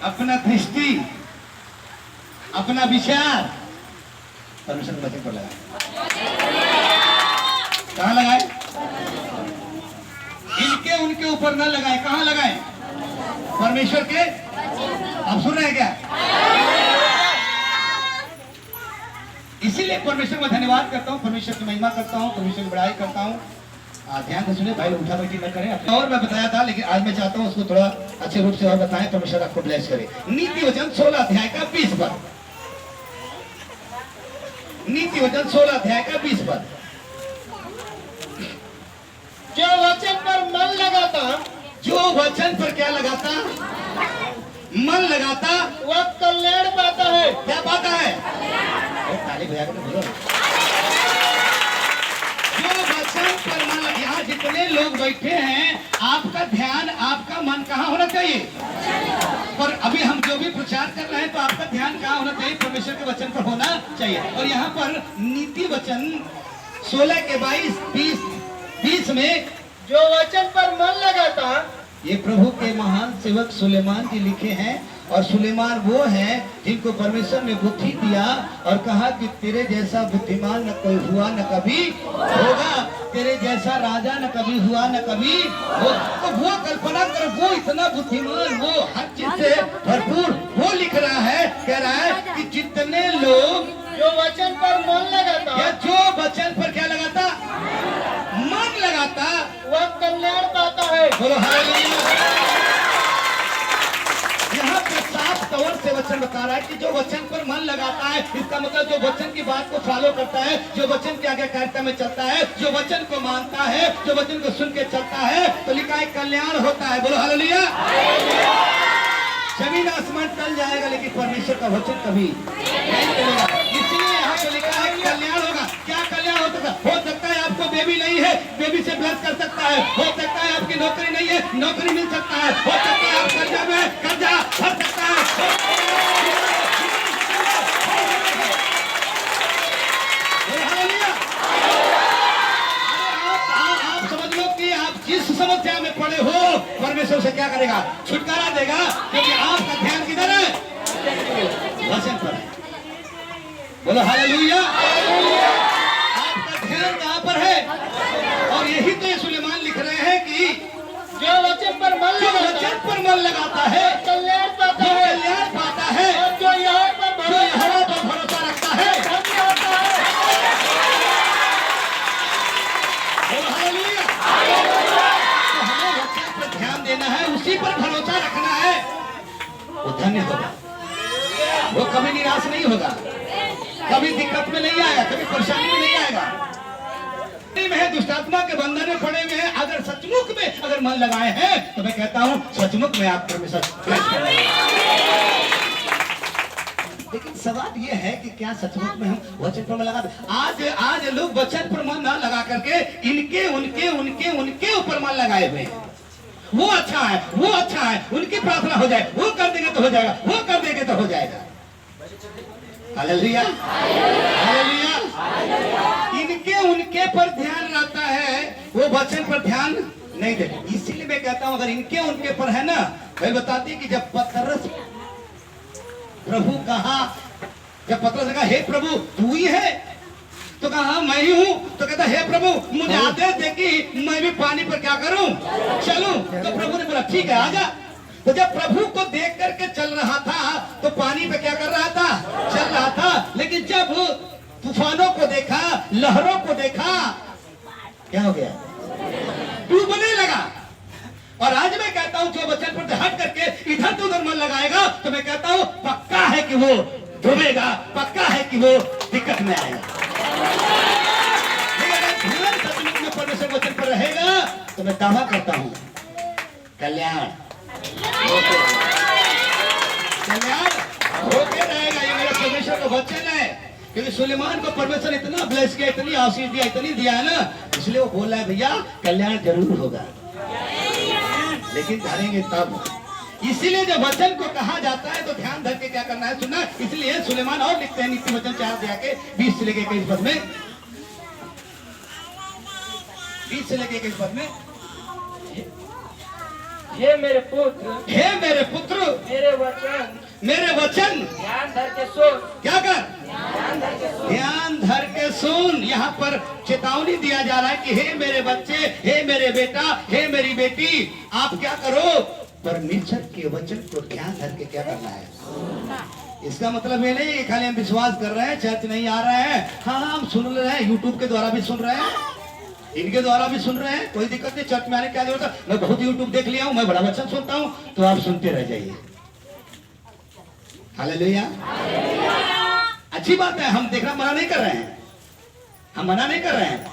अपना दृष्टि, अपना विचार परमेश्वर के वचन पर लगाए। कहाँ लगाए? इनके उनके ऊपर न लगाए। कहाँ लगाए? परमेश्वर के। आप सुन रहे हैं क्या? इसीलिए परमेश्वर को धन्यवाद करता हूँ, परमेश्वर की महिमा करता हूँ, परमेश्वर की बड़ाई करता हूँ। ध्यान से सुने भाई, उठा बैठी न करें। और मैं बताया था, लेकिन आज मैं चाहता हूँ उसको थोड़ा अच्छे रूप से और बताएं। परमेश्वर आपको ब्लेस करे। नीति वचन 16 अध्याय का 20 पद। नीति वचन 16 अध्याय का 20 पद। जो वचन पर मन लगाता, जो वचन पर क्या लगाता? मन लगाता, वह कल्याण पाता है। क्या पाता है? ताली बजा के बोलो। जो वचन पर मन, यहाँ जितने लोग बैठे हैं, आपका ध्यान, आपका मन कहाँ होना चाहिए? पर अभी हम जो भी प्रचार कर रहे हैं, तो आपका ध्यान कहाँ होना चाहिए? परमेश्वर के वचन पर होना चाहिए। और यहाँ पर नीति वचन 16 के 22-20 में जो वचन पर मन लगाता, ये प्रभु के महान सेवक सुलेमान जी लिखे हैं। और सुलेमान वो हैं जिनको परमेश्वर ने बुद्धि दिया और कहा कि तेरे जैसा बुद्धिमान न कोई हुआ न कभी होगा, तेरे जैसा राजा न कभी हुआ न कभी हो। तो वो कल्पना कर, वो इतना बुद्धिमान, वो हर चीज से भरपूर, वो लिख रहा है, कह रहा है कि जितने लोग जो वचन पर मन लगाता, या जो वचन पर क्या लगाता? मन लगाता, वह कल्याण पाता है। बोलो हालेलुया। यहाँ पे साफ तौर से वचन बता रहा है कि जो वचन पर मन लगाता है, इसका मतलब जो वचन की बात को फॉलो करता है, जो वचन की आज्ञाकारिता में चलता है, जो वचन को मानता है, जो वचन को सुन के चलता है, तो लिखा है कल्याण होता है। बोलो हालेलुया। जमीन आसमान टल जाएगा, लेकिन परमेश्वर का वचन कभी नहीं टलेगा। इसलिए यहाँ पे लिखा है कल्याण होगा। क्या कल्याण होता है? हो सकता है आपको बेबी नहीं है, बेबी से ब्लेस कर सकता है। हो सकता है आपकी नौकरी नहीं है, नौकरी मिल सकता है। हो सकता है आप कर्जा में कर्जा भर सकता है। आप समझ लो कि आप जिस समस्या में पड़े हो, परमेश्वर से क्या करेगा? छुटकारा देगा, क्योंकि आपका ध्यान किधर है? वचन पर है। बोलो हालेलुया। आपका ध्यान कहाँ पर है? और यही तो सुलेमान लिख रहे हैं कि जो वचन पर मन जो लगाता, वचन पर मन लगाता है, कल्याण पाता जो है। कल्याण पाता है, और जो यहाँ पर जो यहोवा पर भरोसा रखता है, धन्य होता है। बोलो हालेलुया। तो हमें वचन पर ध्यान देना है, उसी पर भरोसा रखना है, वो धन्य होगा। वो कभी निराश नहीं होगा, कभी दिक्कत में नहीं आएगा, कभी परेशानी में नहीं आएगा। में है, दुष्टात्मा के बंधन में पड़े हुए हैं, अगर सचमुच में अगर मन लगाए हैं, तो मैं कहता हूं सचमुच में आप परमेश्वर ब्लेस कर रहे हैं। लेकिन सवाल ये है कि क्या सचमुच में हम वचन पर मन लगा? आज लोग वचन पर मन न लगा करके इनके उनके उनके उनके ऊपर मन लगाए हुए हैं। वो अच्छा है, वो अच्छा है, उनकी प्रार्थना हो जाए, वो कर देंगे तो हो जाएगा, वो कर देंगे तो हो जाएगा। Hallelujah, hallelujah. इनके उनके पर ध्यान रहता है, वो वचन पर ध्यान नहीं देते। इसीलिए मैं कहता हूं अगर इनके उनके पर है ना, मैं बताती कि जब पतरस प्रभु कहा, जब पतरस ने कहा हे प्रभु तू ही है, तो कहा मैं ही हूँ, तो कहता हे प्रभु मुझे आदेश दे कि मैं भी पानी पर क्या करूं? चलूं। तो प्रभु ने बोला ठीक है आजा। तो जब प्रभु को देख करके चल रहा था, तो पानी पे क्या कर रहा था? चल रहा था। लेकिन जब तूफानों को देखा, लहरों को देखा, क्या हो गया? डूबने लगा। और आज मैं कहता हूं जो वचन पर हट करके इधर तो उधर मन लगाएगा, तो मैं कहता हूं पक्का है कि वो डूबेगा, पक्का है कि वो दिक्कत में आएगा। ध्यान सचमुच में परमेश्वर वचन पर रहेगा, तो मैं दावा करता हूं कल्याण कल्याण होके रहेगा। ये मेरा परमेश्वर का वचन है, क्योंकि सुलेमान को परमेश्वर इतना ब्लेस किया, इतनी आशीष दिया, इतनी दिया है ना, इसलिए वो बोल रहा है भैया कल्याण जरूर होगा, लेकिन धरेंगे तब। इसीलिए जब वचन को कहा जाता है तो ध्यान धर के क्या करना है, सुनना। इसलिए सुलेमान और लिखते हैं नीति वचन 4 अध्याय के 20 से लेके 21 पद में, 20 से लेके 21 पद में, हे मेरे पुत्र, हे मेरे पुत्र, मेरे वचन मेरे वचन ध्यान धर के सुन। क्या कर, ध्यान धर के सुन। ध्यान धर के सुन। यहाँ पर चेतावनी दिया जा रहा है कि हे मेरे बच्चे, हे मेरे बेटा, हे मेरी बेटी, आप क्या करो, परमेश्वर के वचन को ध्यान धर के क्या करना है। इसका मतलब ये नहीं कि खाली हम विश्वास कर रहे हैं, चर्च नहीं आ रहे हैं, हाँ हम सुन रहे हैं, यूट्यूब के द्वारा भी सुन रहे हैं, इनके द्वारा भी सुन रहे हैं, कोई दिक्कत नहीं, चर्च में आने की क्या जरूरत है। मैं बहुत यूट्यूब देख लिया हूं, मैं बड़ा वचन सुनता हूं, तो आप सुनते रह जाइए। हालेलुया। अच्छी बात है, हम देखना मना नहीं कर रहे हैं, हम मना नहीं कर रहे हैं,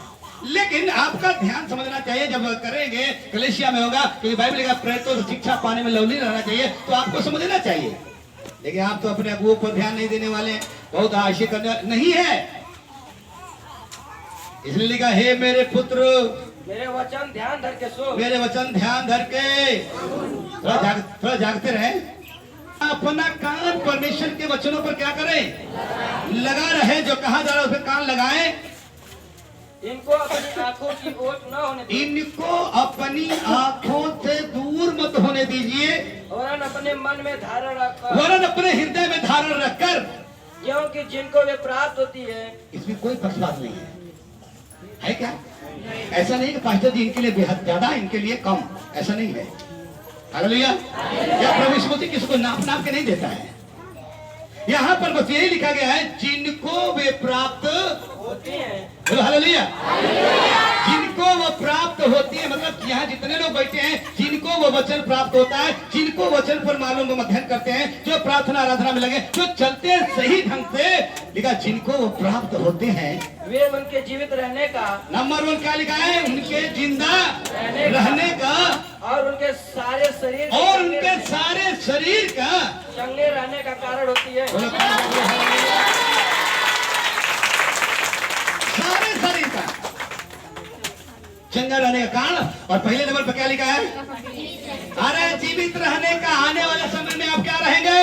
लेकिन आपका ध्यान समझना चाहिए। जब करेंगे कलेशिया में होगा, क्योंकि बाइबल का प्रेरितों से शिक्षा पाने में लवली रहना चाहिए, तो आपको समझना चाहिए। लेकिन आप तो अपने अगुओं पर ध्यान नहीं देने वाले, बहुत आशय करने नहीं है। इसलिए लिखा, हे मेरे पुत्र, मेरे वचन ध्यान धर के सुन। मेरे वचन ध्यान धर के थोड़ा जागते रहे। अपना कान परमेश्वर के वचनों पर क्या करें, लगा रहे। जो कहा जा रहा है उस पर कान लगाएं। इनको अपनी आंखों की ओट न होने दीजिए। इनको अपनी आंखों से दूर मत होने दीजिए, वरन अपने मन में धारण रखकर, वरन अपने हृदय में धारण रखकर, क्योंकि जिनको वे प्राप्त होती है। इसमें कोई पक्षपात नहीं है क्या? ऐसा नहीं कि पास्टर जी इनके लिए बेहद ज्यादा, इनके लिए कम, ऐसा नहीं है। हालेलुया। क्या प्रभु यीशु मसीह किसी को नाप नाप के नहीं देता है। यहाँ पर बस यही लिखा गया है, जिनको वे प्राप्त होती है। बोलो हालेलुया। जिनको वो प्राप्त होती है, मतलब यहाँ जितने लोग बैठे हैं, जिनको वो वचन प्राप्त होता है, जिनको वचन पर मालूम वो अध्ययन करते हैं, जो प्रार्थना आराधना में लगे, जो चलते हैं सही ढंग से, लिखा जिनको वो प्राप्त होते हैं, वे उनके जीवित रहने का, नंबर 1 क्या लिखा है, उनके जिंदा रहने का और उनके सारे शरीर और उनके सारे शरीर का चंगे रहने का कारण होती है। बोलो, सारे शरीर का चंगा रहने का कारण। और पहले नंबर पर क्या लिखा है, अरे जीवित रहने का। आने वाले समय में आप क्या रहेंगे,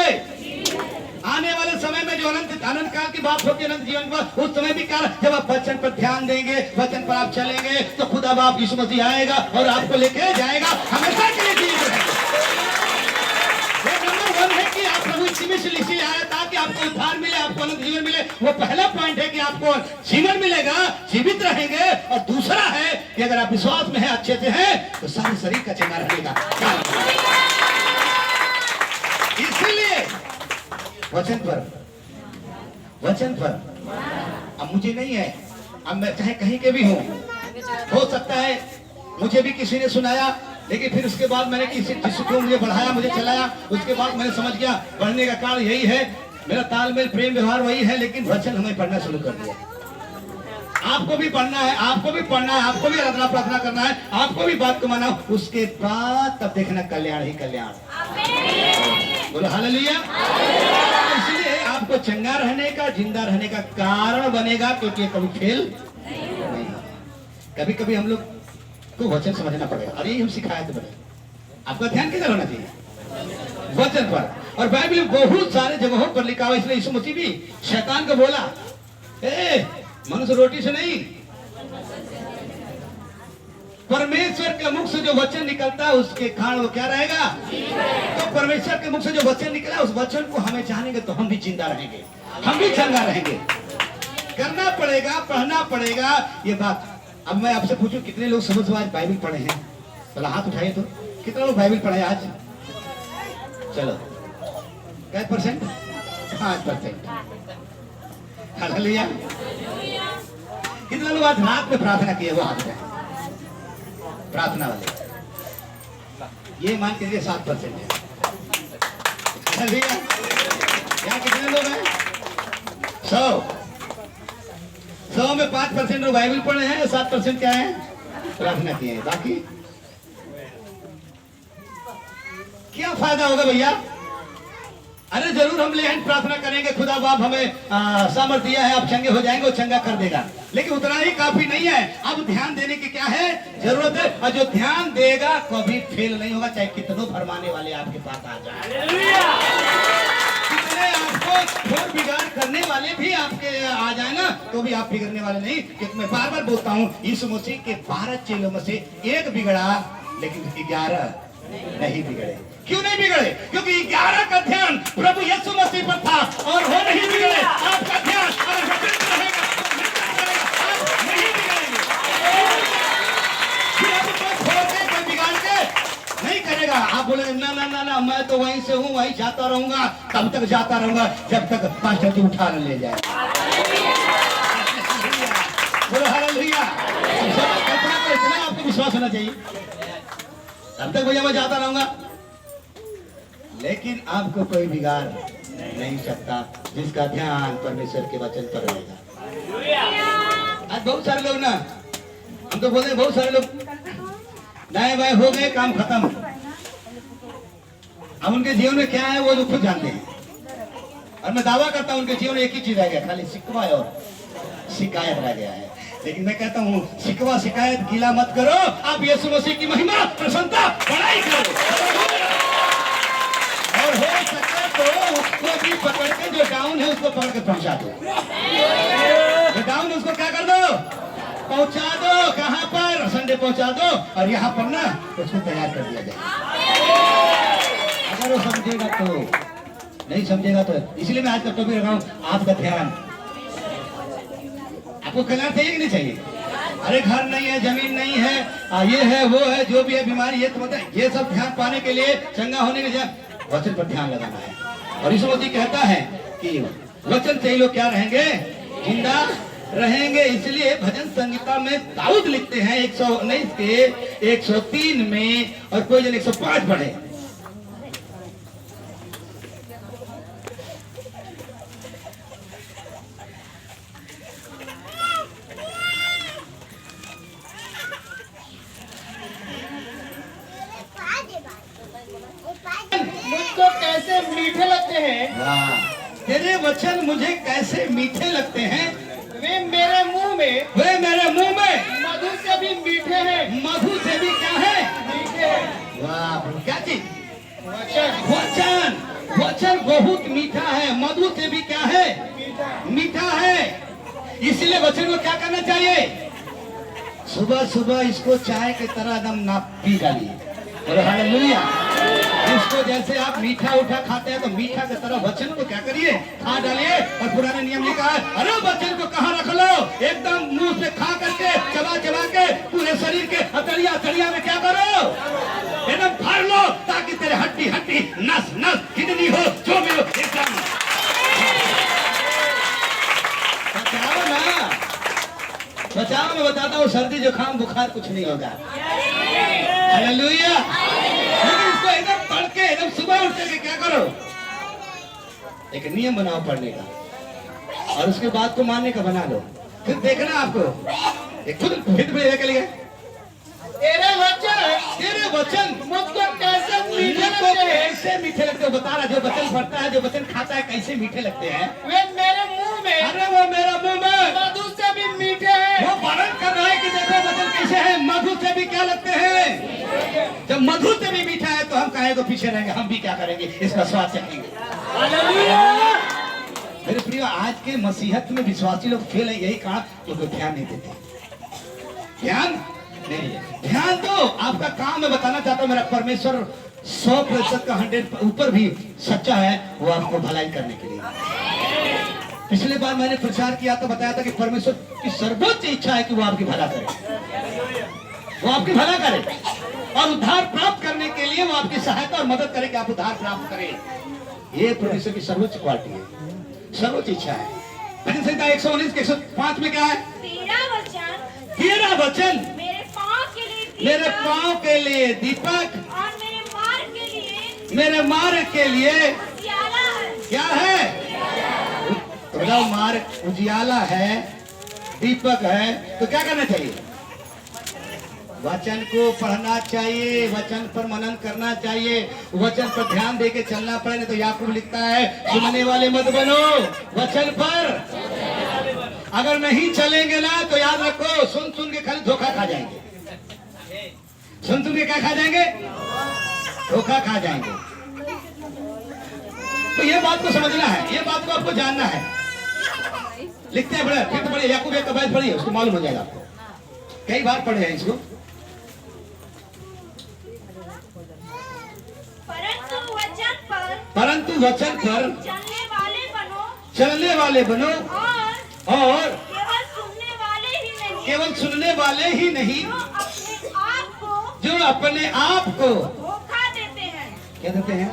आने वाले समय में जो अनंत काल की बात होती है, अनंत जीवन पर, उस समय भी काल, जब आप वचन पर ध्यान देंगे, वचन पर आप चलेंगे, तो खुदा बाप यीशु मसीह आएगा और आपको लेके जाएगा, हमेशा के लिए जीवित रहेंगे। नंबर 1 है कि आप प्रभु यीशु मसीह इसलिए आया ताकि आपको उद्धार मिले, आपको अनंत जीवन मिले। वो पहला पॉइंट है कि आपको जीवन मिलेगा, जीवित रहेंगे। और दूसरा है कि अगर आप विश्वास में हैं, अच्छे से हैं, तो सारे शरीर का चंगा रहेगा। इसलिए वचन पर अब मुझे नहीं है, अब मैं चाहे कहीं के भी हूँ, हो सकता है मुझे भी किसी ने सुनाया, लेकिन फिर उसके बाद मैंने किसी जिसको मुझे बढ़ाया, मुझे चलाया, उसके बाद मैंने समझ गया बढ़ने का कारण यही है, मेरा तालमेल प्रेम व्यवहार वही है, लेकिन वचन हमें पढ़ना शुरू कर दिया। आपको भी पढ़ना है, आपको भी पढ़ना है, आपको भी आराधना प्रार्थना करना है, आपको भी बात को माना, उसके बाद तब देखना कल्याण ही कल्याण। बोलो हालेलुया। इसलिए आपको चंगा रहने का, जिंदा रहने का कारण बनेगा, क्योंकि कभी फेल नहीं। कभी कभी हम लोग को वचन समझना पड़ेगा। अरे हम सिखाए थे, बड़े आपका ध्यान किधर होना चाहिए, वचन पर। और बाइबल में बहुत सारे जगहों पर लिखा हुआ, इसलिए यीशु मसीह भी शैतान को बोला, ए मनुष्य रोटी से नहीं, परमेश्वर के मुख से जो वचन निकलता है उसके कारण वो क्या रहेगा। तो परमेश्वर के मुख से जो वचन निकला, उस वचन को हमें जानेंगे तो हम भी जिंदा रहेंगे, हम भी चंगा रहेंगे। करना पड़ेगा, पढ़ना पड़ेगा ये बात। अब मैं आपसे पूछूं, कितने लोग सुबह सुबह आज बाइबल पढ़े हैं? चलो हाथ उठाइए तो, कितने लोग बाइबल पढ़े आज? चलो क्या %? 5%। हालेलुया। कितने लोग आज रात में प्रार्थना किए? वो हाथ उठाए, प्रार्थना वाले। ये मान के 7% है। हालेलुया। यहाँ कितने लोग हैं? 100 में 5% लोग बाइबल पढ़े हैं, 7% क्या है? प्रार्थना किए हैं। बाकी क्या फायदा होगा भैया? अरे जरूर हम ले प्रार्थना करेंगे, खुदा बाप हमें सामर्थ्य दिया है, आप चंगे हो जाएंगे, वो चंगा कर देगा, लेकिन उतना ही काफी नहीं है। अब ध्यान देने की क्या है, जरूरत है। और जो ध्यान देगा कभी फेल नहीं होगा, चाहे कितनों फरमाने वाले आपके पास आ जाए, कितने आपको छोड़ बिगाड़ करने वाले भी आपके आ जाए ना, तो भी आप बिगड़ने वाले नहीं। क्योंकि मैं बार बार बोलता हूँ, यीशु मसीह के 12 चेलों में से एक बिगड़ा, लेकिन 11 नहीं बिगड़े। क्यों नहीं बिगड़े? क्योंकि 11 का ध्यान प्रभु यीशु मसीह पर था और हो नहीं बिगड़े। आपका ध्यान अगर वचन पर रहेगा तो आप नहीं बिगड़ेंगे। फिर आप कोई छोड़ के कोई बिगाड़ के नहीं करेगा। आप बोलेंगे ना ना ना ना मैं तो वहीं से हूँ, वहीं जाता रहूंगा, तब तक जाता रहूंगा जब तक पास्टर जी उठा न ले जाए। बोलो हालेलुया। कल्पना को इतना आपको विश्वास होना चाहिए, तब तक भैया मैं जाता रहूंगा। लेकिन आपको कोई बिगाड़ नहीं सकता जिसका ध्यान परमेश्वर के वचन पर रहेगा। आज बहुत सारे लोग ना, हम तो बोलते हैं बहुत सारे लोग दाएं बाएं हो गए, काम खत्म। अब उनके जीवन में क्या है वो जो खुद जानते हैं। और मैं दावा करता हूं उनके जीवन में एक ही चीज रह गया, खाली शिकवा और शिकायत रह गया है। लेकिन मैं कहता हूँ शिकवा शिकायत गीला मत करो, आप यीशु मसीह की महिमा प्रसन्नता बड़ाई करो। और हो सके तो उसको भी पकड़ के जो डाउन है उसको पकड़ के पहुंचा दो। जो डाउन है उसको क्या कर दो, पहुंचा दो। कहां पर, संडे पहुंचा दो और यहाँ पर ना उसको तैयार कर दिया जाए। अगर वो समझेगा तो, नहीं समझेगा तो। इसलिए मैं आज का टॉपिक रखा हूँ आपका ध्यान। आपको कहना चाहिए कि नहीं चाहिए? अरे घर नहीं है, जमीन नहीं है, ये है वो है, जो भी है बीमारी है, तो मतलब ये सब ध्यान पाने के लिए, चंगा होने के लिए वचन पर ध्यान लगाना है। और यीशु मसीह कहता है कि वचन से ही लोग क्या रहेंगे, जिंदा रहेंगे। इसलिए भजन संहिता में दाऊद लिखते हैं 119 के 103 में, और कोई जन 105 पढ़े। मुझको कैसे मीठे लगते हैं, तेरे वचन मुझे कैसे मीठे लगते हैं, वे मेरे मुंह में, वे मेरे मुंह में मधु से भी मीठे हैं। मधु से भी क्या है, मीठे वाह, क्या चीज, वचन वचन। वचन बहुत मीठा है, मधु से भी क्या है, मीठा है। इसलिए वचन को क्या करना चाहिए, सुबह सुबह इसको चाय की तरह एकदम ना पी डालिए। हालेलुया। इसको जैसे आप मीठा उठा खाते हैं तो मीठा की तरह वचन को क्या करिए, खा डालिए। और पुराने नियम लिखा है, अरे वचन को कहाँ रख लो, एकदम मुंह से खा करके चबा चबा के पूरे शरीर के अतड़िया में क्या करो, एकदम भर लो, ताकि तेरे हड्डी हड्डी नस नस किडनी हो जो भी हो एकदम बचाओ ना, बचाओ। मैं बताता हूँ सर्दी जुकाम बुखार कुछ नहीं होगा। हालेलुया। लेकिन इसको एकदम पढ़ के एकदम सुबह उठ के क्या करो, एक नियम बनाओ पढ़ने का, और उसके बाद को मानने का बना लो। फिर देखना आपको एक खुद हित में लेके लिए, तेरे वचन मुझको कैसे मीठे लगते हैं, कैसे मीठे लगते हो, बता रहा। जो वचन पढ़ता है, जो वचन खाता है, कैसे मीठे लगते हैं, वे मेरे मुंह में, अरे वो मेरा मुंह में मधु से भी मीठे हैं। वो वर्णन कर रहा है कि देखो वचन कैसे है, मधु से भी क्या लगते हैं। जब मधु से भी मीठा है तो हम काहे को पीछे रहेंगे, हम भी क्या करेंगे, इसका स्वाद चखेंगे। मेरे प्रिय, आज के मसीहत में विश्वासी लोग फेल है, यही कहा क्योंकि ध्यान नहीं देते। ध्यान नहीं है, ध्यान तो आपका काम मैं बताना चाहता हूँ। मेरा परमेश्वर 100% का 100 ऊपर भी सच्चा है, वो आपको भलाई करने के लिए। पिछले बार मैंने प्रचार किया तो बताया था कि परमेश्वर की सर्वोच्च इच्छा है कि वो आपकी भला करे, वो आपकी भला करे, और उद्धार प्राप्त करने के लिए वो आपकी सहायता और मदद करे कि आप उद्धार प्राप्त करें। ये परमेश्वर की सर्वोच्च क्वालिटी है, सर्वोच्च इच्छा है। भजन संहिता 119 के 105 में क्या है, तेरा वचन मेरे पाँव के लिए दीपक और मेरे मार्ग के लिए क्या है, तो मार्ग उजियाला है, दीपक है। तो क्या करना चाहिए, वचन को पढ़ना चाहिए, वचन पर मनन करना चाहिए, वचन पर ध्यान देके चलना पड़े। नहीं तो याकूब लिखता है, सुनने वाले मत बनो, वचन पर अगर नहीं चलेंगे ना तो याद रखो, सुन सुन के खाली धोखा खा जाएंगे। सुन सुन के क्या खा जाएंगे, धोखा खा जाएंगे। तो ये बात को समझना है, ये बात को आपको जानना है। लिखते हैं बड़े, फिर तो बड़े याकूब 1 का 22 पढ़िए, उसको मालूम हो जाएगा आपको। कई बार पढ़े हैं इसको। परंतु वचन पर चलने वाले बनो और केवल सुनने वाले ही नहीं, केवल सुनने वाले ही नहीं, जो अपने आप को जो अपने आप को धोखा देते हैं। क्या देते हैं?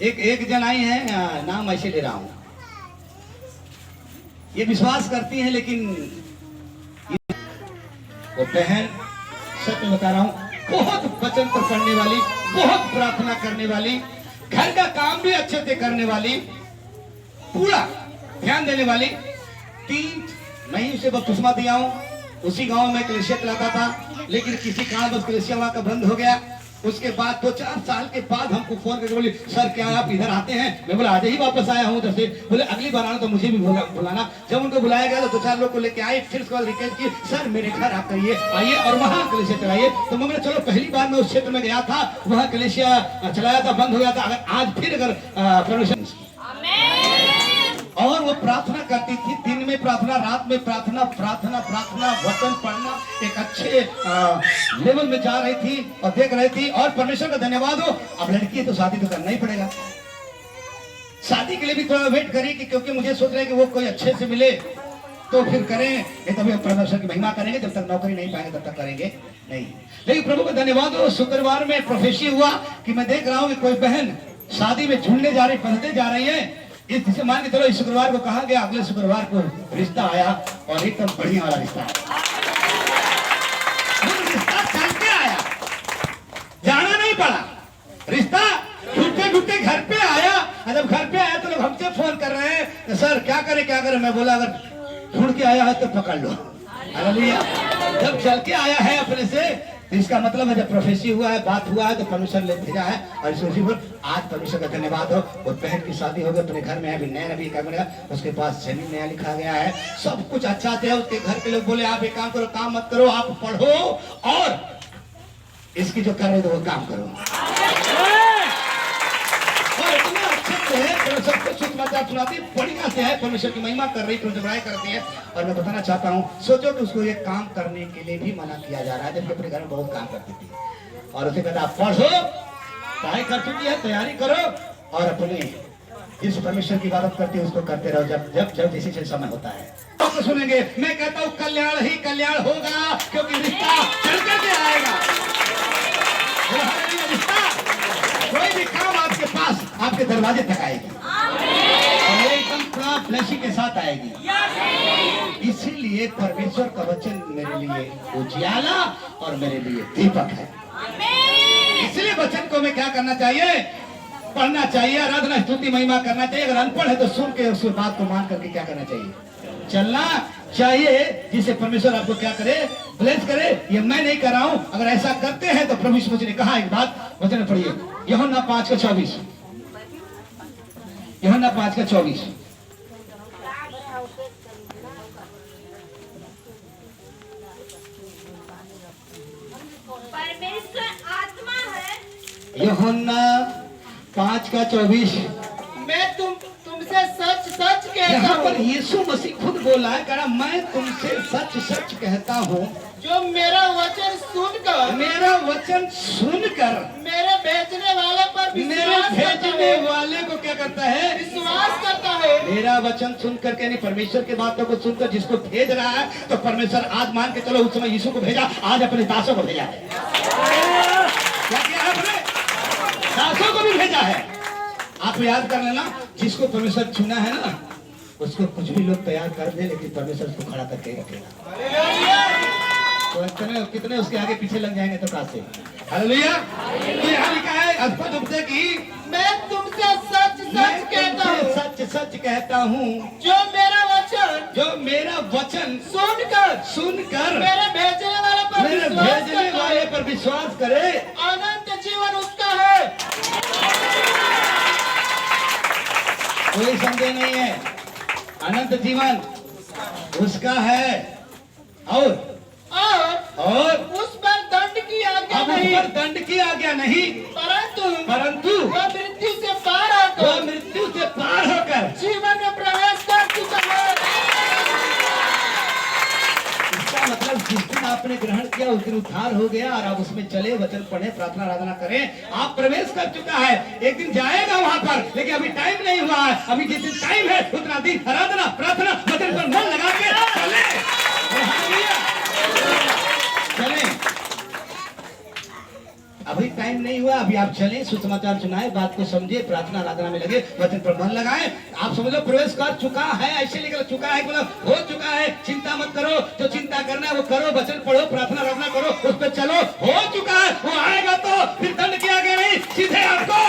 एक जन आई है, नाम ऐसे ले रहा हूं, ये विश्वास करती हैं लेकिन वो बहन, सच में बता रहा हूं, बहुत वचन पर पढ़ने वाली, बहुत प्रार्थना करने वाली, घर का काम भी अच्छे से करने वाली, पूरा ध्यान देने वाली। 3 महीने से बपतिस्मा दिया हूं, उसी गांव में कलेशिया चलाता था, लेकिन किसी कारणवश कलेशिया वहां का बंद हो गया। उसके बाद 2-4 साल के बाद हमको फोन करके बोली, सर क्या आप इधर आते हैं? मैं बोला आज ही वापस आया हूँ उधर से। बोले अगली बार आना तो मुझे भी बुलाना। जब उनको बुलाया गया तो 2-4 लोग को लेके आए, फिर उसके बाद रिक्वेस्ट की, सर मेरे घर आप करिए, आइए और वहाँ कलेशिया चलाइए। तो मैं बोला चलो, पहली बार मैं उस क्षेत्र में गया था, वहाँ कलेशिया चलाया था, बंद हो गया था, अगर आज फिर अगर परमिशन। और वो प्रार्थना करती थी, दिन में प्रार्थना, रात में प्रार्थना, प्रार्थना प्रार्थना, वचन पढ़ना, एक अच्छे लेवल में जा रही थी और देख रही थी। और परमेश्वर का धन्यवाद हो, अब लड़की है तो शादी तो करना ही पड़ेगा। शादी के लिए भी थोड़ा वेट करी कि क्योंकि मुझे सोच रहे कि वो कोई अच्छे से मिले तो फिर करें, नहीं तभी परमेश्वर की महिमा करेंगे, जब तक नौकरी नहीं पाएंगे तब तक करेंगे नहीं। लेकिन प्रभु का धन्यवाद हो, शुक्रवार में प्रोफेसी हुआ कि मैं देख रहा हूँ कि कोई बहन शादी में झूलने जा रही, पढ़ते जा रही है। इस मान के चलो, इस शुक्रवार को कहा गया, अगले शुक्रवार को रिश्ता आया और एकदम बढ़िया वाला रिश्ता आया। रिश्ता चल के आया, जाना नहीं पड़ा, रिश्ता ढूंढते ढूंढते घर पे आया। जब घर पे आया तो लोग हमसे फोन कर रहे हैं, सर क्या करें? मैं बोला अगर ढूंढ के आया है तो पकड़ लो। हालेलुया। जब चल के आया है अपने से, तो इसका मतलब है जब प्रोफेसी हुआ है, बात हुआ है, तो परमेश्वर ले भेजा है। और इस उसी पर आज परमेश्वर का धन्यवाद हो, वो बहन की शादी हो गई, अपने घर में है, अभी नया नबी क्या बनेगा, उसके पास जमीन नया लिखा गया है, सब कुछ अच्छा से है। उसके घर के लोग बोले आप एक काम करो, काम मत करो, आप पढ़ो और इसकी जो करे तो वो काम करो। और इतना अच्छे से है, सबको सुसमाचार सुनाती, बढ़िया से है, परमेश्वर की महिमा कर रही, बड़ाई करती है। और मैं बताना चाहता हूँ, सोचो कि उसको ये काम करने के लिए भी मना किया जा रहा है, जबकि अपने घर में बहुत काम करती थी। और उसे कहता पढ़ो, पढ़ाई कर चुकी है, तैयारी करो और अपने जिस परमेश्वर की इबादत करती है उसको करते रहो, जब जब जब जैसे जैसे समय होता है तो सुनेंगे। मैं कहता हूँ कल्याण ही कल्याण होगा, क्योंकि रिश्ता चल करके आएगा। रिश्ता, कोई भी काम आपके पास, आपके दरवाजे तक आएगी और एकदम पूरा फ्लैशी के साथ आएगी। इसीलिए परमेश्वर का वचन मेरे लिए उजियाला और मेरे लिए दीपक है। इसलिए वचन को मैं क्या करना चाहिए? पढ़ना चाहिए, आराधना स्तुति महिमा करना चाहिए। अगर अनपढ़ है तो सुन के उसकी बात को मान करके क्या करना चाहिए? चलना चाहिए, जिसे परमेश्वर आपको क्या करे? ब्लेस करे। ये मैं नहीं कर रहा हूं, अगर ऐसा करते हैं तो प्रभु यीशु मसीह ने कहा एक बात, वचन पढ़िए, यूहन्ना 5:24, यूहन्ना 5:24। परमेश्वर आत्मा है। यूहन्ना 5:24। मैं तुमसे सच सच कहता यहाँ पर हूँ, यीशु मसीह खुद बोला है, कहा मैं तुमसे सच सच कहता हूँ, जो मेरा वचन सुनकर मेरे भेजने वाले पर मेरे विश्वास करता भेजने है, वाले को क्या करता है? विश्वास करता है। मेरा वचन सुनकर के नहीं, परमेश्वर की बातों को सुनकर जिसको भेज रहा है, तो परमेश्वर आज मान के चलो उस समय यीशु को भेजा, आज अपने दासों को भेजा है। क्या किया है? अपने दासों को भी भेजा है। आप याद कर लेना, जिसको परमेश्वर चुना है ना, उसको कुछ भी लोग तैयार कर दे, लेकिन परमेश्वर उसको खड़ा करके ही रखेगा। तो कितने उसके आगे पीछे लग जाएंगे तो कैसे? हालेलुया। तो यहाँ लिखा है अद्भुत उपदेश की, मैं तुमसे सच सच कहता हूँ, सच सच कहता हूँ, जो मेरा वचन सुनकर मेरे भेजने वाले पर विश्वास करे, अनंत जीवन उसका है। कोई संदेह नहीं है, अनंत जीवन उसका है। और उस पर दंड की आज्ञा नहीं, पर दंड की आज्ञा नहीं, परंतु वह मृत्यु से पार होकर जीवन में प्रवेश कर चुका है। इसका मतलब जिस दिन आपने ग्रहण किया उस दिन लेकिन उद्धार हो गया और आप उसमें चले, वचन पढ़े, प्रार्थना आराधना करें। आप प्रवेश कर चुका है, एक दिन जाएगा वहां पर, लेकिन अभी टाइम नहीं हुआ है। अभी जिस दिन टाइम है उतना दिन आराधना, प्रार्थना, वचन पर मन लगा के चले, चले। अभी टाइम नहीं हुआ, अभी आप चलें, सुसमाचार सुनाए, बात को समझे, प्रार्थना आराधना में लगे, वचन पर मन लगाए। आप समझ लो प्रवेश कर चुका है, ऐसे निकल चुका है, मतलब हो चुका है। चिंता मत करो, जो चिंता करना है वो करो, वचन पढ़ो, प्रार्थना आराधना करो, उस पर चलो। हो चुका है, वो आएगा तो फिर दंड किया गया नहीं, सीधे आपको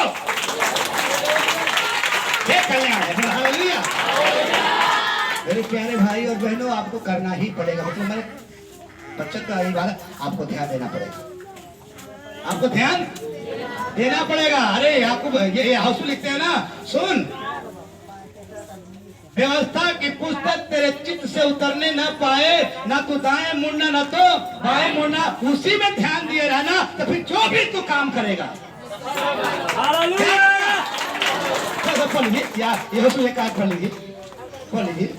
ये कल्याण है। हालेलुया। मेरे प्यारे भाई और बहनों, आपको करना ही पड़ेगा, मतलब मेरे बच्चों का यही बात है, आपको ध्यान देना पड़ेगा, आपको ध्यान देना पड़ेगा। अरे आपको ये हाउस लिखते हैं ना, सुन, व्यवस्था की पुस्तक तेरे चित्त से उतरने न पाए, ना तू दाएं मुड़ना ना तो बाएं मुड़ना, उसी में ध्यान दिए रहना, तो फिर जो भी तू काम करेगा। पढ़ लीजिए यार, ये हाउस एक पढ़ लीजिए, पढ़ लीजिए।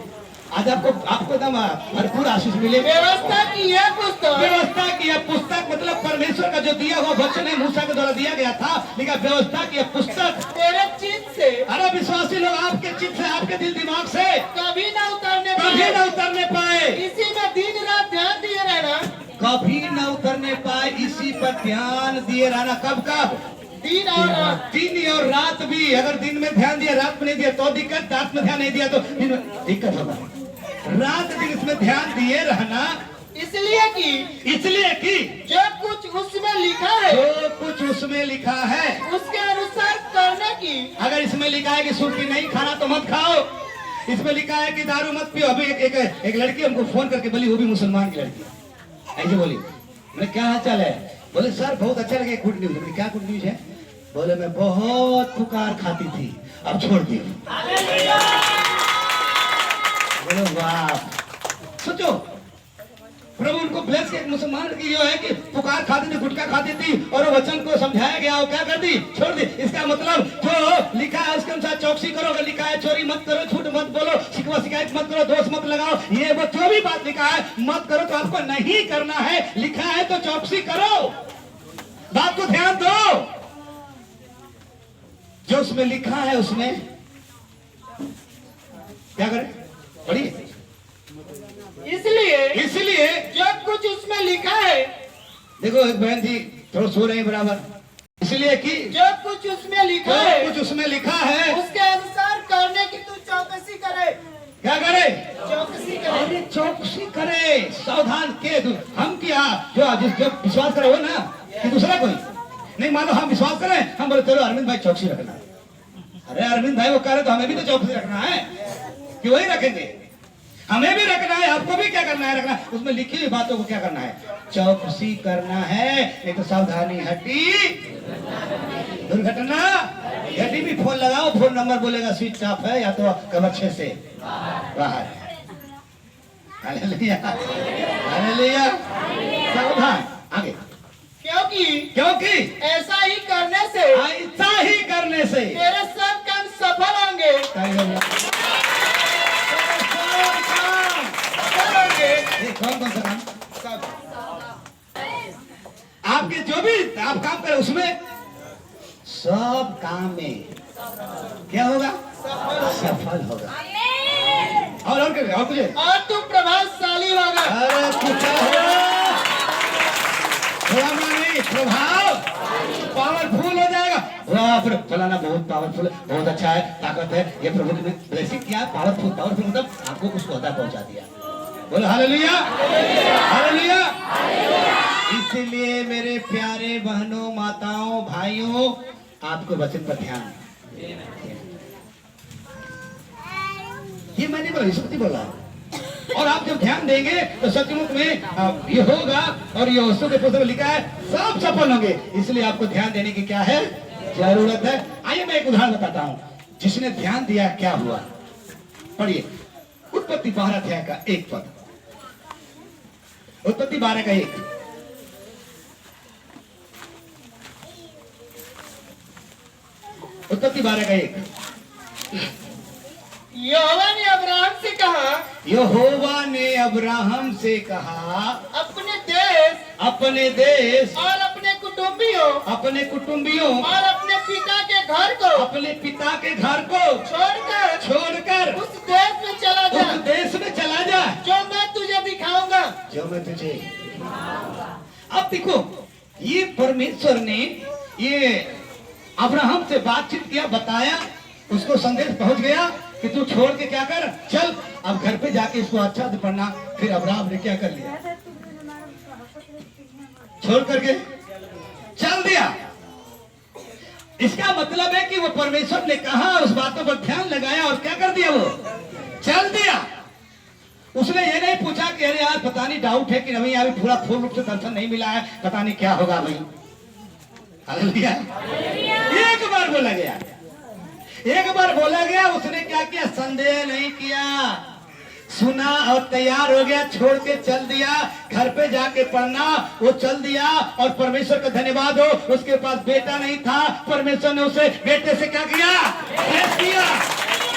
आज आपको एकदम भरपूर आशीष मिले। व्यवस्था की यह पुस्तक, व्यवस्था की यह पुस्तक मतलब परमेश्वर का जो दिया हुआ वचन है, मूसा के द्वारा दिया गया था, लेकिन व्यवस्था की यह पुस्तक तेरे चित्त से, अरे विश्वासी लोग, आपके चित्त से, आपके दिल दिमाग से कभी न उतरने पाए, इसी में दिन रात ध्यान दिए रहना, कभी न उतरने पाए, इसी पर ध्यान दिए रहना। कब कब? दिन और रात, दिन और रात भी। अगर दिन में ध्यान दिया, रात में नहीं दिया तो दिक्कत, रात में ध्यान नहीं दिया तो दिन में दिक्कत होगा। रात दिन इसमें ध्यान दिए रहना, इसलिए कि जो कुछ उसमें लिखा है, जो कुछ उसमें लिखा है उसके अनुसार करने की। अगर इसमें लिखा है कि सूखी नहीं खाना तो मत खाओ, इसमें लिखा है कि दारू मत पियो। अभी एक लड़की हमको फोन करके बोली, वो भी मुसलमान की लड़की, ऐसे बोली, मैंने क्या हाल चाल है? बोले सर बहुत अच्छा लगे, गुड न्यूज। बोले क्या गुड न्यूज है? बोले मैं बहुत पुकार खाती थी, अब छोड़ दी। बोले वाह, सोचो, प्रभु उनको ब्लेस के, मुसलमान की जो है कि पुकार खाती थी, गुटखा खाती थी, और वो वचन को समझाया गया, वो क्या कर दी? छोड़ दी। इसका मतलब जो लिखा है उसके अनुसार चौकसी करो। अगर लिखा है चोरी मत करो, झूठ मत बोलो, शिकवा शिकायत मत करो, दोष मत लगाओ, ये वो जो भी बात लिखा है मत करो, तो आपको नहीं करना है। लिखा है तो चौकसी करो, बात को ध्यान दो। जो उसमें लिखा है उसमें क्या करें? पढ़िए। इसलिए जो कुछ उसमें लिखा है, देखो एक बहन थी, थोड़ा सो रहे हैं बराबर, इसलिए कि जो कुछ उसमें लिखा है, कुछ उसमें लिखा है उसके अनुसार करने की तू चौकसी करे। क्या करे? चौकसी करे। अरे चौकसी करे, सावधान के। हम क्या जो विश्वास करे हो ना, कि दूसरा कोई नहीं, मानो हम विश्वास करें, हम बोले चलो अरविंद भाई चौकसी रखना। अरे अरविंद भाई वो कह रहे तो हमें भी तो चौकसी रखना है, कि वही रखेंगे, हमें भी रखना है, आपको भी क्या करना है? रखना। उसमें लिखी हुई बातों को क्या करना है? चौकसी करना है, नहीं तो सावधानी हटी दुर्घटना घटी। भी फोन लगाओ, फोन नंबर बोलेगा स्विच ऑफ है या तो कमर से बाहर। Hallelujah, hallelujah. सावधान, आगे। क्योंकि ऐसा ही करने से तेरे सब काम सफल होंगे। कौन सा काम? आपके जो भी आप काम करें उसमें सब काम में क्या होगा? सफल होगा। और कुछ? और तू प्रभावशाली होगा। अरे कुछ नहीं, प्रभाव पावरफुल हो जाएगा। फलाना बहुत पावरफुल, बहुत अच्छा है, ताकत है, ये प्रभु ने ब्लेसिंग किया। पावरफुल मतलब आपको कुछ पौधा पहुंचा दिया। बोलो हालेलुया, हालेलुया। इसलिए मेरे प्यारे बहनों, माताओं, भाइयों, आपको वचन पर ध्यान देना। ये मैंने बोला, ईश्वर बोला। और आप जब ध्यान देंगे तो सचमुच में ये होगा, और ये वस्तु के पुस्तक में लिखा है सब सफल होंगे। इसलिए आपको ध्यान देने की क्या है? जरूरत है। आइए मैं एक उदाहरण बताता हूँ, जिसने ध्यान दिया क्या हुआ। पढ़िए उत्पत्ति 12 अध्याय का 1 पद। उत्पत्ति 12 का 1। उत्पत्ति 12 का 1। यहोवा ने अब्राहम से कहा, यहोवा ने अब्राहम से कहा, अपने देश, और अपने कुटुंबियों अपने कुटुंबियों और अपने पिता के घर को अपने पिता के घर को छोड़कर उस देश में चला जा उस देश में चला जा जो मैं तुझे दिखाऊंगा। जो मैं तुझे। अब देखो, ये परमेश्वर ने ये अब्राहम से बातचीत किया, बताया, उसको संदेश पहुंच गया कि तू छोड़ के क्या कर, चल। अब घर पे जाके इसको अच्छा से पढ़ना। फिर अब्राहम ने क्या कर लिया, छोड़ करके चल दिया। इसका मतलब है कि वो परमेश्वर ने कहा, उस बातों पर ध्यान लगाया और क्या कर दिया, वो चल दिया। उसने ये नहीं पूछा कि अरे यार पता नहीं डाउट है कि नहीं, अभी पूरा पूर्ण रूप से दर्शन नहीं मिला है, पता नहीं क्या होगा भाई। हालेलुया। एक बार बोला गया, एक बार बोला गया, उसने क्या किया, संदेह नहीं किया, सुना और तैयार हो गया, छोड़ के चल दिया। घर पे जाके पढ़ना, वो चल दिया। और परमेश्वर का धन्यवाद हो, उसके पास बेटा नहीं था, परमेश्वर ने उसे बेटे से क्या किया, ब्लेस किया।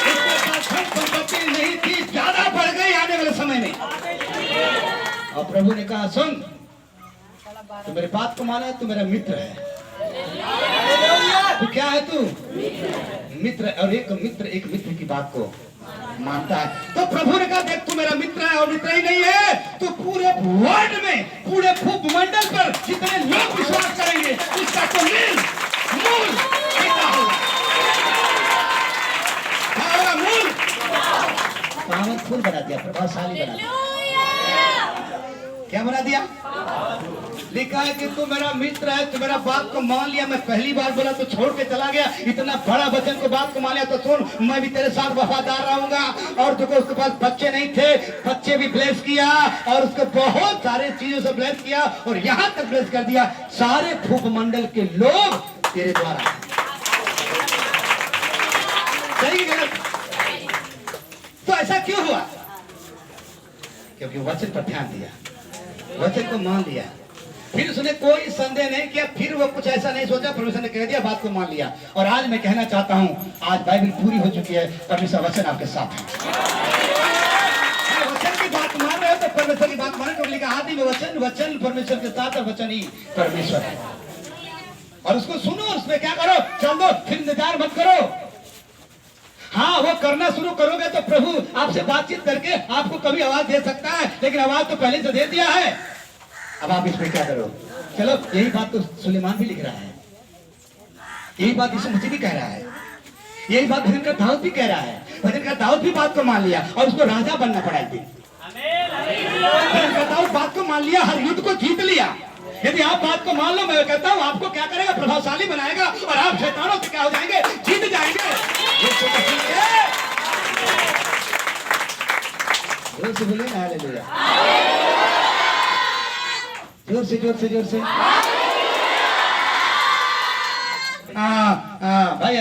उसके पास धन संपत्ति नहीं थी, ज्यादा बढ़ गई आने वाले समय में। और प्रभु ने कहा, सुन, तू मेरे बात को माना है, तू मेरा मित्र है। तू क्या है, तू मित्र। और एक मित्र की बात को मानता है। तो प्रभु ने कहा, देख तू मेरा मित्र है, और मित्र ही नहीं है, तो पूरे वर्ल्ड में, पूरे भूमंडल पर जितने लोग विश्वास करेंगे, उसका तो मूल पिता होगा। क्या होगा, मूल पावनफुल बना दिया, प्रभावशाली बना दिया। क्या बना दिया, लिखा है कि तू मेरा मित्र है, तू मेरा बात को मान लिया। मैं पहली बार बोला तो छोड़ के चला गया, इतना बड़ा वचन को बात को मान लिया, तो सुन, मैं भी तेरे साथ वफादार रहूंगा। और देखो, उसके पास बच्चे नहीं थे, बच्चे भी ब्लेस किया, और उसको बहुत सारे चीजों से ब्लेस किया, और यहाँ तक ब्लेस कर दिया, सारे भूमंडल के लोग तेरे द्वारा। सही गलत? तो ऐसा क्यों हुआ, क्योंकि वचन पर ध्यान दिया, वचन को मान लिया। फिर उसने कोई संदेह नहीं किया, फिर वो कुछ ऐसा नहीं सोचा, परमेश्वर ने कह दिया, बात को मान लिया। और आज मैं कहना चाहता हूँ, आज बाइबल पूरी हो चुकी है, परमेश्वर वचन आपके साथ है। वचन की बात मान रहे हो तो परमेश्वर की बात माने, तो लिखा आदि में वचन, वचन परमेश्वर के साथ, और वचन ही परमेश्वर है। और उसको सुनो, उसमें क्या करो, चल दो, फिर इंतजार मत करो। हाँ, वो करना शुरू करोगे तो प्रभु आपसे बातचीत करके आपको कभी आवाज दे सकता है, लेकिन आवाज तो पहले से दे दिया है। अब आप इसमें क्या करो, चलो। यही बात तो सुलेमान भी लिख रहा है, यही बात यीशु मसीह भी कह रहा है, यही बात भजन का दाऊद भी कह रहा है। भजन का दाऊद भी बात को मान लिया, और उसको राजा बनना पड़ा एक दिन। भजन का दाऊद बात को मान लिया, हर युद्ध को जीत लिया। यदि आप बात को मान लो, मैं कहता हूँ आपको क्या करेगा, प्रभावशाली बनाएगा, और आप शैतानों से क्या हो जाएंगे, जीत जाएंगे। जोर से बोलिए ना, हालेलुया। जोर से जोर से जोर से। भाई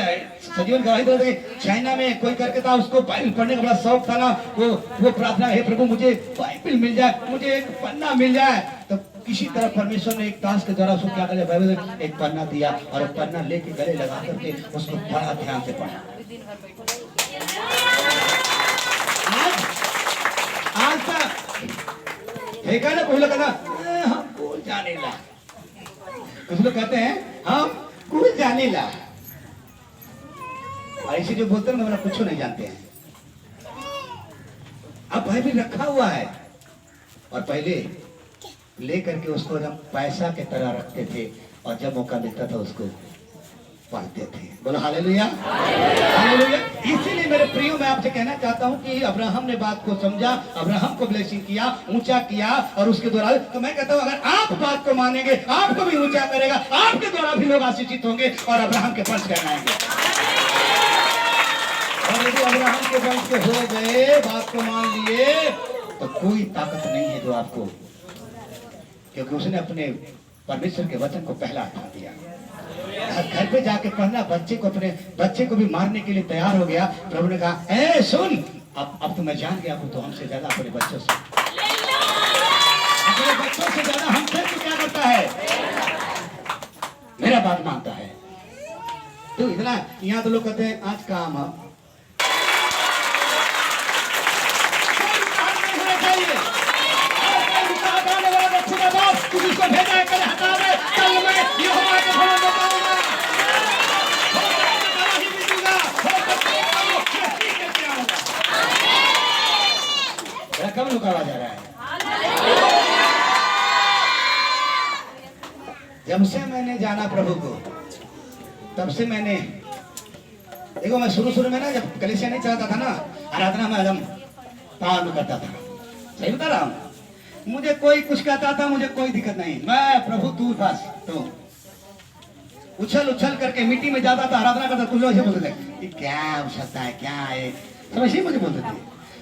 सजीवन गवाही दे रहे, चाइना में कोई करके था, उसको बाइबल पढ़ने का बड़ा शौक था ना, वो प्रार्थना, हे प्रभु मुझे बाइबल मिल जाए, मुझे एक पन्ना मिल जाए। तो किसी तरह परमेश्वर ने एक ताश के द्वारा उसको क्या कर दिया, बाइबल एक पन्ना दिया, और एक पन्ना लेके गले लगा करके उसको बड़ा ध्यान से पढ़ा। आज तक देखा ना, कोई लोग कहता हम कुछ जाने ला, कुछ लोग कहते हैं हम कुछ जाने ला, और ऐसे जो बोलते हैं ना, कुछ नहीं जानते हैं। अब भाई भी रखा हुआ है, और पहले ले करके उसको जब पैसा के तरह रखते थे, और जब मौका मिलता था उसको पढ़ते थे। बोलो हालेलुया, हालेलुया। इसीलिए मेरे प्रियो, मैं आपसे कहना चाहता हूं कि अब्राहम ने बात को समझा, अब्राहम को ब्लेसिंग किया, ऊंचा किया, और उसके द्वारा, तो मैं कहता हूं अगर आप बात को मानेंगे, आपको भी ऊंचा करेगा, आपके द्वारा भी लोग आशीषित होंगे, और अब्राहम के वंश कहलाएंगे। और यदि अब्राहम के वंश के हो गए, बात को मान लिए, तो कोई ताकत नहीं है जो आपको, क्योंकि उसने अपने परमेश्वर के वचन को पहला स्थान दिया। घर पे जाके पढ़ना, बच्चे को, अपने बच्चे को भी मारने के लिए तैयार हो गया। प्रभु ने कहा, ए सुन, अब तो मैं जान गया हूं, तो हमसे ज्यादा अपने बच्चों से, अपने बच्चों से ज्यादा हमसे तो क्या करता है, मेरा बात मानता है। तो इतना यहाँ तो लोग कहते हैं आज काम है, मेरे बॉस तू किसको भेजा है कल हटा दे, कल मैं यहोवा के भवन में जाऊंगा, ही मिलूंगा, कब रुकावा जा रहा है? जब से मैंने जाना प्रभु को तब से मैंने देखो, मैं शुरू में ना जब कलीसिया नहीं चलाता था ना, आराधना में एकदम पावन करता था, सही बता रहा हूँ। मुझे कोई कुछ कहता था, मुझे कोई दिक्कत नहीं, मैं प्रभु तू बस तो उछल उछल करके मिट्टी में जाता था, आराधना करता। कुछ लोग ऐसे बोलते थे क्या उछलता है, क्या है, सब ऐसे ही मुझे बोलते थे।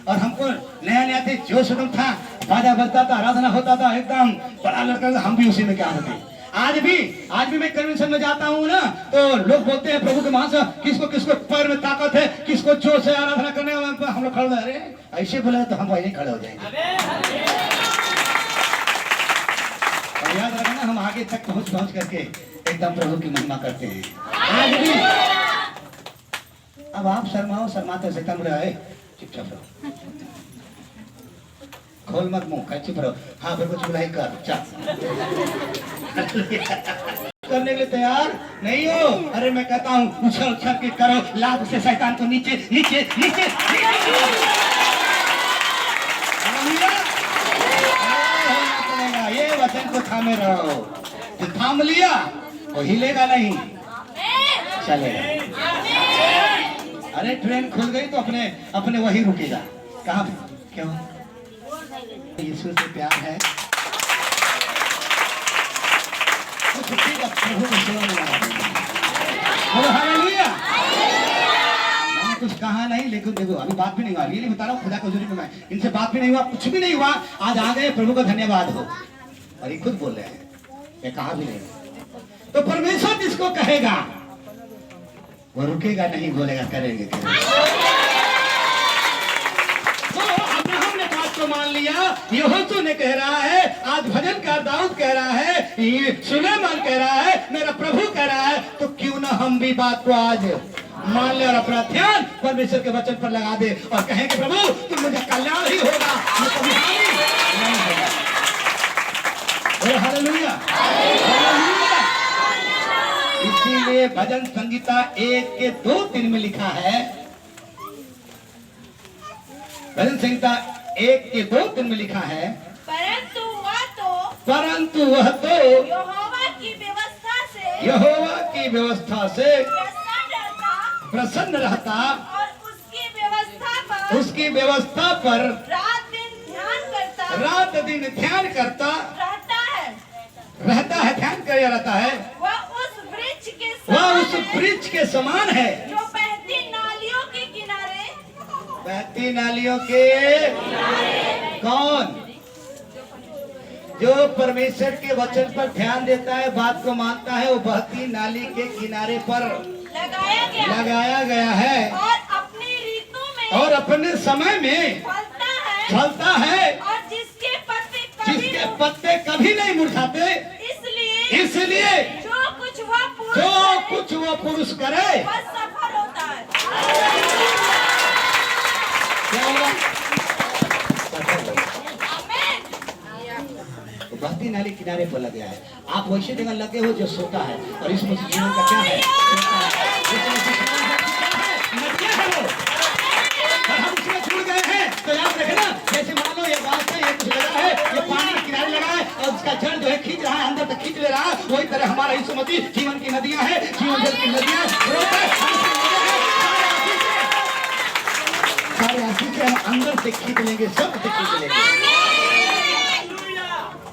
और हमको नया नया थे, जोश एकदम था, बाजा बजता था, आराधना होता था, एकदम बड़ा लड़का, हम भी उसी में क्या होते। आज भी मैं कन्वेंशन में जाता हूँ ना, तो लोग बोलते हैं प्रभु के महान से किसको किसको पैर में ताकत है, किसको जोश है आराधना करने में, हम लोग खड़े, अरे ऐसे बोले तो हम वही खड़े हो जाएंगे। और याद रखना, हम आगे तक पहुंच करके एकदम प्रभु की महिमा करते हैं आज भी। अब आप शर्माते शैतान बोले है चुपचाप रहो, खोल मत मुंह, चुप रहो, हाँ फिर कुछ बुलाई कर, करने के लिए तैयार नहीं हो? अरे मैं कहता हूँ उछल उछल के करो, लाभ से शैतान को नीचे नीचे नीचे, ये वचन को थामे रहो, जो थाम लिया वो हिलेगा नहीं, चलेगा। अरे ट्रेन खुल गई तो अपने अपने वही रुकेगा, कहाँ क्यों? यीशु से प्यार है, प्रभु की सेवा में लगा देंगे। हालेलुया। मैंने कुछ कहा नहीं, लेकिन देखो अभी बात भी नहीं हुआ, रियली बता रहा हूँ, खुदा की हजूरी में मैं इनसे बात भी नहीं हुआ, कुछ भी नहीं हुआ, आज आ गए, प्रभु का धन्यवाद हो। और ये खुद बोल रहे हैं, ये कहा भी नहीं। तो परमेश्वर जिसको कहेगा वो रुकेगा नहीं, बोलेगा करेंगे, तो मान लिया, यहोशू ने कह रहा है, आज भजनकार दाऊद कह रहा है, ये सुलेमान कह रहा है, मेरा प्रभु कह रहा है, तो क्यों ना हम भी बात को आज मान ले और अपना ध्यान परमेश्वर के वचन पर लगा दे और कहें कि प्रभु तुम मुझे कल्याण ही होगा, कभी हानि नहीं होगा। हालेलुया। इसीलिए भजन संगीता 1:2-3 में लिखा है, भजन संगीता 1:2-3 में लिखा है, परंतु वह तो यहोवा की व्यवस्था से प्रसन्न रहता और उसकी व्यवस्था पर रात दिन ध्यान करता रहता है, ध्यान कर रहता है। वह उस वृक्ष के समान है जो बहती नालियों के किनारे, बहती नालियों के कौन? जो परमेश्वर के वचन पर ध्यान देता है, बात को मानता है, वो बहती नाली के किनारे पर लगाया गया है और अपनी ऋतु में और अपने समय में फलता है और जिसके पत्ते कभी नहीं मुरझाते। इसलिए जो कुछ वो पुरुष करे वह सफल होता है। क्या होगा? आमीन। बहती नाली किनारे पर लग गया है, आप वैसे जगह लगे हो जो सोता है, और इस मसीह जीवन का क्या है? नदियां है वो, और हम उसमें छूट गए हैं। तो याद रखना, जैसे मान लो ये बात है, ये कुछ लगा है, ये पानी के किनारे लगा है और उसका जल जो है खींच रहा है, अंदर तक खींच ले रहा है, वही तरह हमारा यीशु मसीह जीवन की नदियां है, जीवन जल की नदियां सारे आशीष से हम अंदर से खींच लेंगे, सब से खींच लेंगे।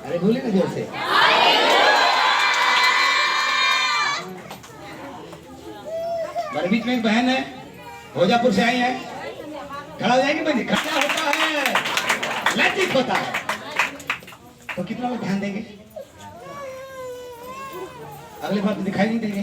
अरे बोले ना जोर से। मेरे बीच में एक बहन है, भोजापुर से आई है, खड़ा हो जाएगी बहन। खड़ा होता है, लैट्रिक होता है, तो कितना लोग ध्यान देंगे? अगली बार तो दिखाई नहीं देंगे।